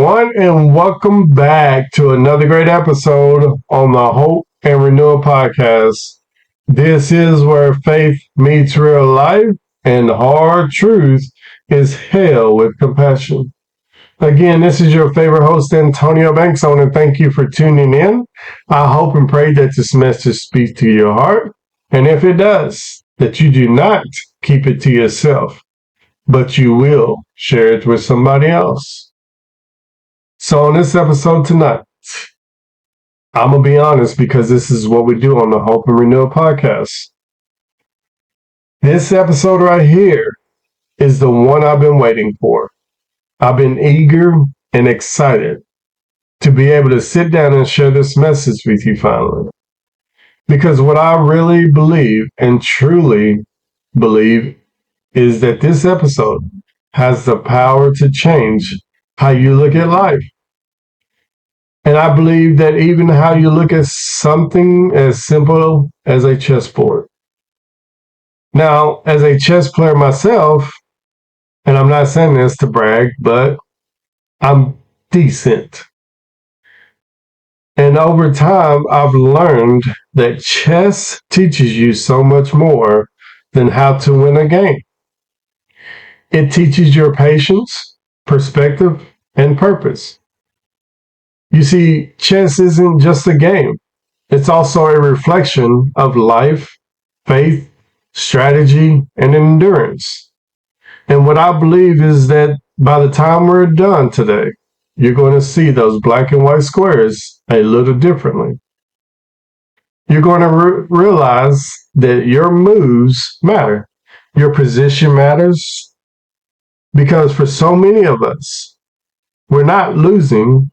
everyone, and welcome back to another great episode on the Hope and Renewal podcast. This is where faith meets real life and hard truth is hailed with compassion. Again, this is your favorite host, Antonio Banks. I want to thank you for tuning in. I hope and pray that this message speaks to your heart, and if it does, that you do not keep it to yourself, but you will share it with somebody else. So on this episode tonight, I'm going to be honest because this is what we do on the Hope and Renewal podcast. This episode right here is the one I've been waiting for. I've been eager and excited to be able to sit down and share this message with you finally. Because what I really believe and truly believe is that this episode has the power to change how you look at life. And I believe that even how you look at something as simple as a chessboard. Now, as a chess player myself, and I'm not saying this to brag, but I'm decent. And over time, I've learned that chess teaches you so much more than how to win a game. It teaches your patience, perspective, and purpose. You see, chess isn't just a game. It's also a reflection of life, faith, strategy, and endurance. And what I believe is that by the time we're done today, you're going to see those black and white squares a little differently. You're going to realize that your moves matter. Your position matters. Because for so many of us, we're not losing.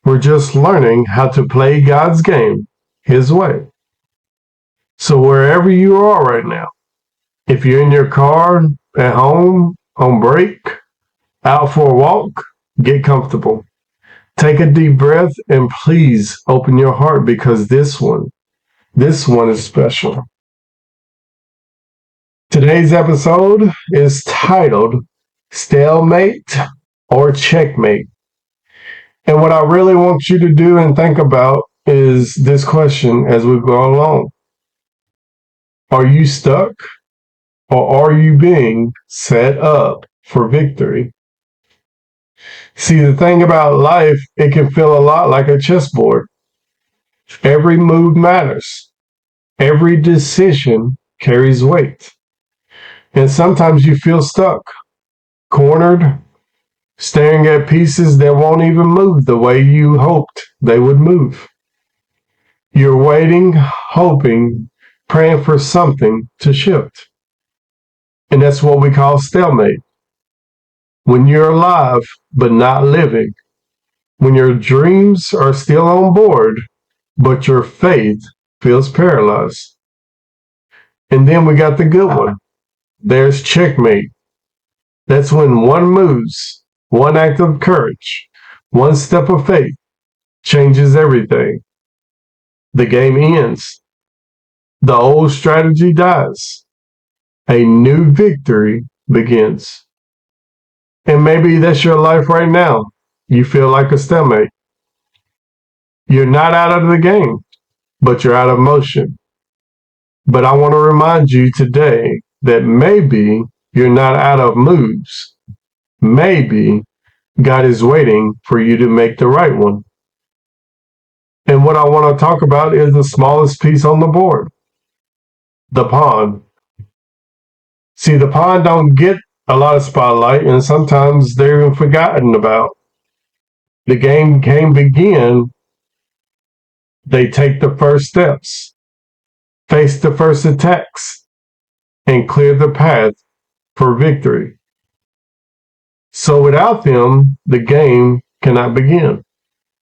We're just learning how to play God's game His way. So wherever you are right now, if you're in your car, at home, on break, out for a walk, get comfortable. Take a deep breath and please open your heart because this one is special. Today's episode is titled Stalemate or Checkmate. And what I really want you to do and think about is this question as we go along. Are you stuck or are you being set up for victory? See, the thing about life, it can feel a lot like a chessboard. Every move matters. Every decision carries weight. And sometimes you feel stuck, cornered, staring at pieces that won't even move the way you hoped they would move. You're waiting, hoping, praying for something to shift. And that's what we call stalemate. When you're alive, but not living. When your dreams are still on board, but your faith feels paralyzed. And then we got the good one. There's checkmate. That's when one moves, one act of courage, one step of faith changes everything. The game ends. The old strategy dies. A new victory begins. And maybe that's your life right now. You feel like a stalemate. You're not out of the game, but you're out of motion. But I want to remind you today that maybe you're not out of moves. Maybe God is waiting for you to make the right one. And what I want to talk about is the smallest piece on the board, the pawn. See, the pawn don't get a lot of spotlight, and sometimes they're even forgotten about. The game can begin. They take the first steps, face the first attacks, and clear the path for victory. So without them, the game cannot begin.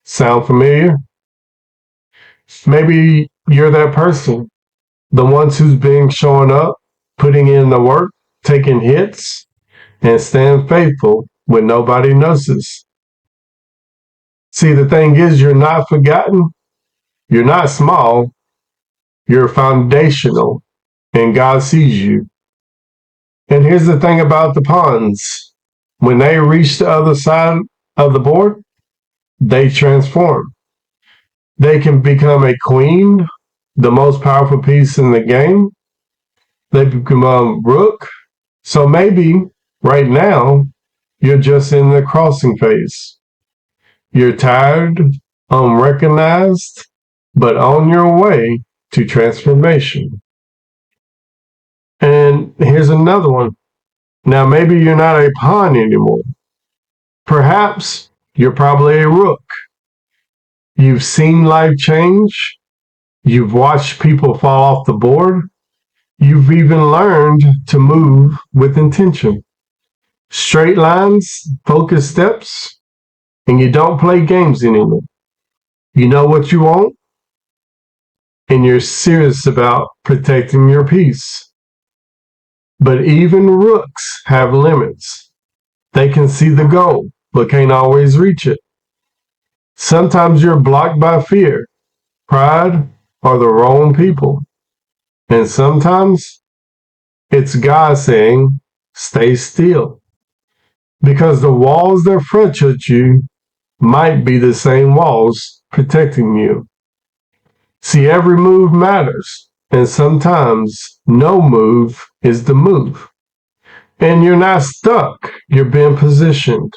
Sound familiar? Maybe you're that person, the ones who's been showing up, putting in the work, taking hits, and staying faithful when nobody notices. See, the thing is, you're not forgotten. You're not small. You're foundational, and God sees you. And here's the thing about the pawns. When they reach the other side of the board, they transform. They can become a queen, the most powerful piece in the game. They become a rook. So maybe right now you're just in the crossing phase. You're tired, unrecognized, but on your way to transformation. And here's another one. Now, maybe you're not a pawn anymore. Perhaps you're probably a rook. You've seen life change. You've watched people fall off the board. You've even learned to move with intention. Straight lines, focused steps, and you don't play games anymore. You know what you want, and you're serious about protecting your peace. But even rooks have limits. They can see the goal, but can't always reach it. Sometimes you're blocked by fear, pride, or the wrong people. And sometimes it's God saying, stay still. Because the walls that front you might be the same walls protecting you. See, every move matters, and sometimes no move is the move. And you're not stuck, you're being positioned.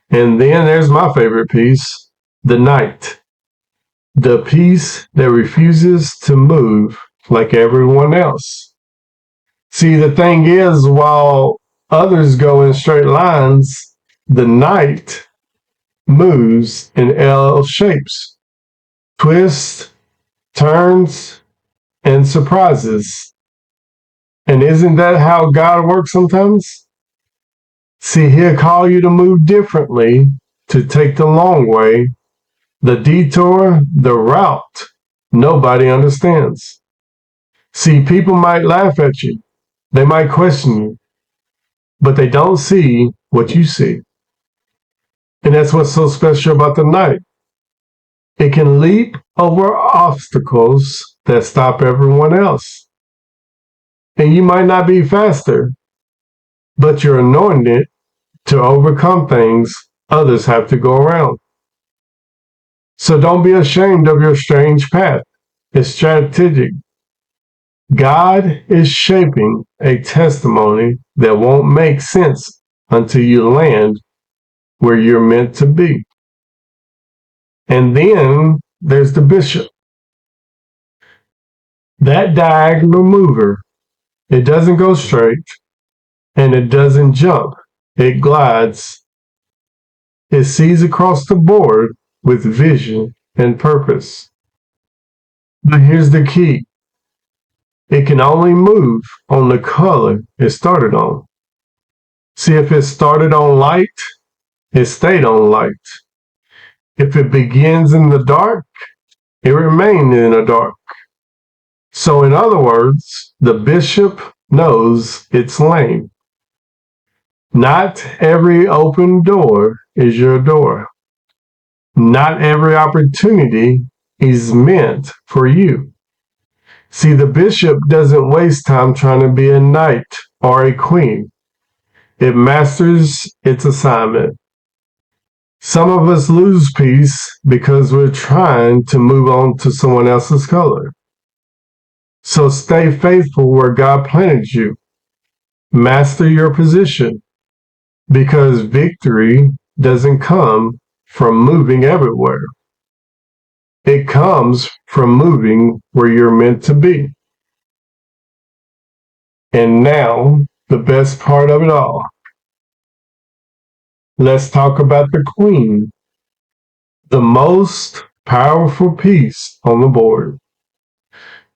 And then there's my favorite piece, the knight. The piece that refuses to move like everyone else. See, the thing is, while others go in straight lines, the knight moves in L shapes, twists, turns, and surprises. And isn't that how God works sometimes? See, he'll call you to move differently, to take the long way, the detour, the route nobody understands. See, people might laugh at you. They might question you, but they don't see what you see. And that's what's so special about the knight. It can leap over obstacles that stop everyone else. And you might not be faster, but you're anointed to overcome things others have to go around. So don't be ashamed of your strange path. It's strategic. God is shaping a testimony that won't make sense until you land where you're meant to be. And then there's the bishop. That diagonal mover, it doesn't go straight and it doesn't jump. It glides. It sees across the board with vision and purpose. But here's the key. It can only move on the color it started on. See, if it started on light, it stayed on light. If it begins in the dark, it remained in the dark. So in other words, the bishop knows its lane. Not every open door is your door. Not every opportunity is meant for you. See, the bishop doesn't waste time trying to be a knight or a queen. It masters its assignment. Some of us lose peace because we're trying to move on to someone else's color. So stay faithful where God planted you. Master your position, because victory doesn't come from moving everywhere. It comes from moving where you're meant to be. And now, the best part of it all. Let's talk about the queen, the most powerful piece on the board.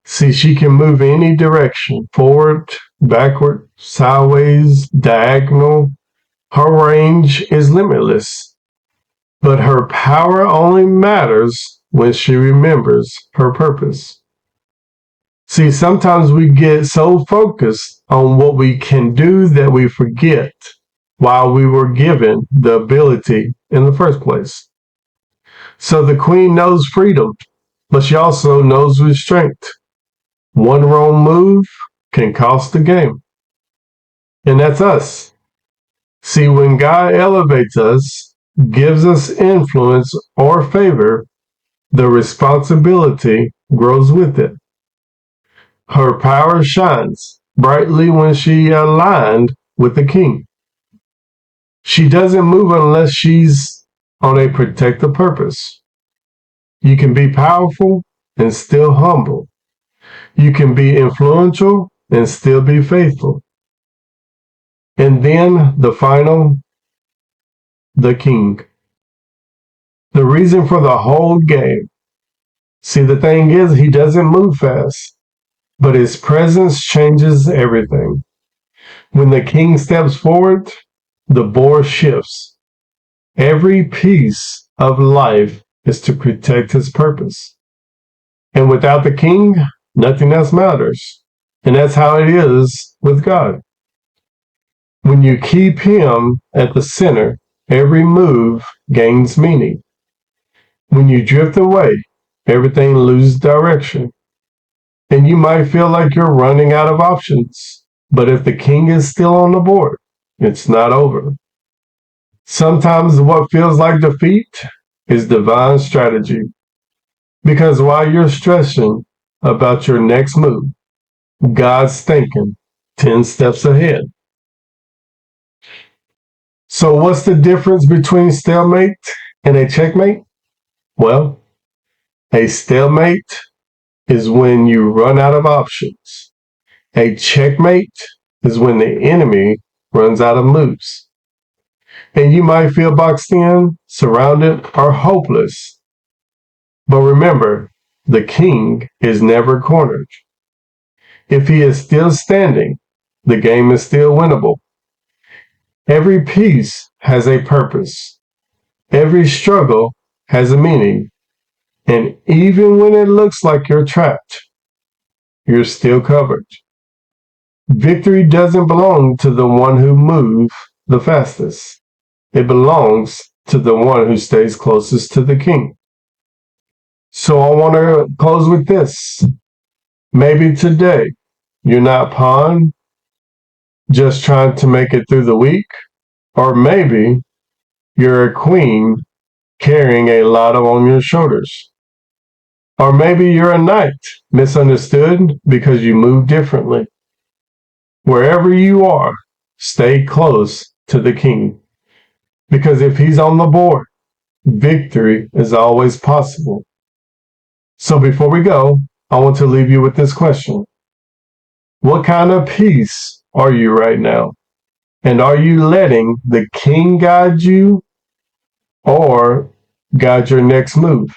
See, she can move any direction, forward, backward, sideways, diagonal. Her range is limitless, but her power only matters when she remembers her purpose. See, sometimes we get so focused on what we can do that we forget why we were given the ability in the first place. So the queen knows freedom, but she also knows restraint. One wrong move can cost the game. And that's us. See, when God elevates us, gives us influence or favor, the responsibility grows with it. Her power shines brightly when she aligned with the king. She doesn't move unless she's on a protective purpose. You can be powerful and still humble. You can be influential and still be faithful. And then the final, the king. The reason for the whole game. See, the thing is, he doesn't move fast, but his presence changes everything. When the king steps forward, the board shifts. Every piece of life is to protect his purpose. And without the king, nothing else matters. And that's how it is with God. When you keep him at the center, every move gains meaning. When you drift away, everything loses direction. And you might feel like you're running out of options. But if the king is still on the board, it's not over. Sometimes what feels like defeat is divine strategy. Because while you're stressing about your next move, God's thinking 10 steps ahead. So what's the difference between stalemate and a checkmate? Well, a stalemate is when you run out of options. A checkmate is when the enemy runs out of moves. And you might feel boxed in, surrounded, or hopeless. But remember, the king is never cornered. If he is still standing, the game is still winnable. Every piece has a purpose. Every struggle has a meaning. And even when it looks like you're trapped, you're still covered. Victory doesn't belong to the one who moves the fastest. It belongs to the one who stays closest to the king. So I want to close with this. Maybe today you're not pawn, just trying to make it through the week, or maybe you're a queen carrying a lot on your shoulders. Or maybe you're a knight, misunderstood because you move differently. Wherever you are, stay close to the king. Because if he's on the board, victory is always possible. So before we go, I want to leave you with this question. What kind of peace are you right now? And are you letting the king guide you or guide your next move?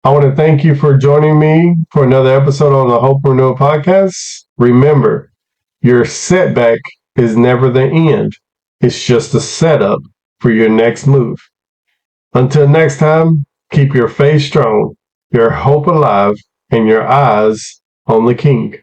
I want to thank you for joining me for another episode on the Hope Renewal Podcast. Remember, your setback is never the end. It's just a setup for your next move. Until next time, keep your faith strong, your hope alive, and your eyes on the King.